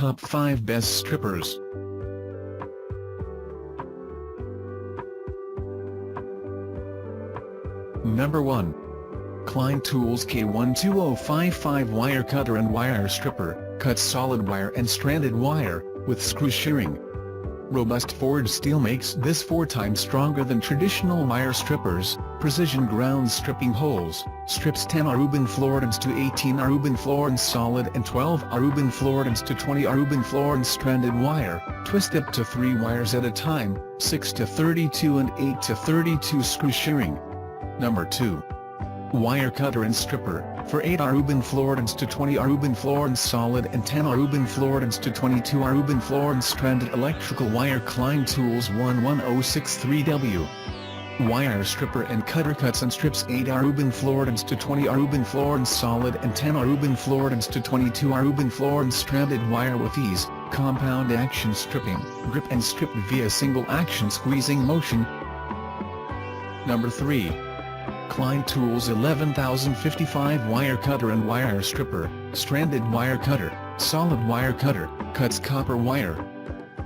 Top 5 Best Strippers. Number 1. Klein Tools K12055 Wire Cutter and Wire Stripper, cuts solid wire and stranded wire, with screw shearing. Robust forged steel makes this 4 times stronger than traditional wire strippers. Precision ground stripping holes, strips 10 IRWIN Floridans to 18 IRWIN Floridans solid and 12 IRWIN Floridans to 20 IRWIN Floridans stranded wire, twist up to 3 wires at a time, 6 to 32 and 8 to 32 screw shearing. Number 2. Wire Cutter and Stripper, for 8 IRWIN Floridans to 20 IRWIN Floridans solid and 10 IRWIN Floridans to 22 IRWIN Floridans stranded electrical wire. Klein Tools 11063W. Wire Stripper and Cutter cuts and strips 8 IRWIN Floridans to 20 IRWIN Floridans solid and 10 IRWIN Floridans to 22 IRWIN Floridans stranded wire with ease. Compound action stripping, grip and strip via single action squeezing motion. Number 3. Klein Tools 11055 Wire Cutter and Wire Stripper, stranded wire cutter, solid wire cutter, cuts copper wire.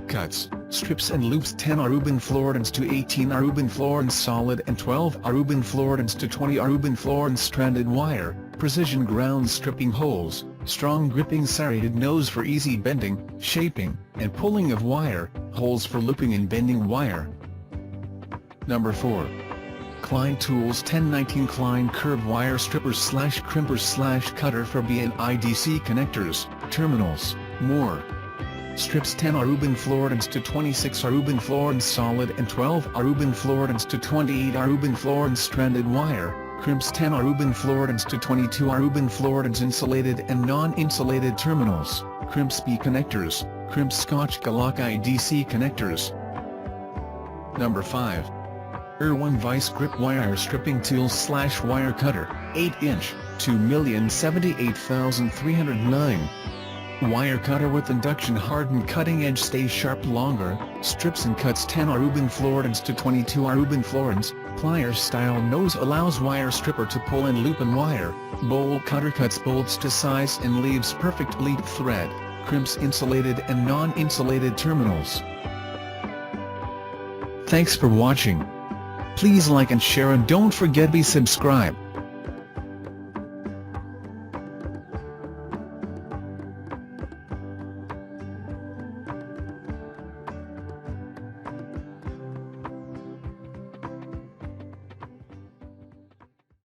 Cuts, strips and loops 10 IRWIN Floridans to 18 IRWIN Floridans solid and 12 IRWIN Floridans to 20 IRWIN Floridans stranded wire. Precision ground stripping holes, strong gripping serrated nose for easy bending, shaping, and pulling of wire, holes for looping and bending wire. Number 4. Klein Tools 1019 Klein Curve Wire Strippers / Crimpers / Cutter for BNIDC connectors, terminals, more. Strips 10 IRWIN Floridans to 26 IRWIN Floridans solid and 12 IRWIN Floridans to 28 IRWIN Floridans stranded wire, crimps 10 IRWIN Floridans to 22 IRWIN Floridans insulated and non-insulated terminals, crimps B connectors, crimps Scotch Glock IDC connectors. Number 5. IRWIN VISE-GRIP Wire Stripping Tools / Wire Cutter, 8-inch, 2,078,309. Wire cutter with induction hardened cutting edge stays sharp longer, strips and cuts 10 IRWIN Floridans to 22 IRWIN Floridans. Pliers style nose allows wire stripper to pull and loop and wire. Bolt cutter cuts bolts to size and leaves perfect lead thread, crimps insulated and non-insulated terminals. Thanks for watching. Please like and share and don't forget to subscribe.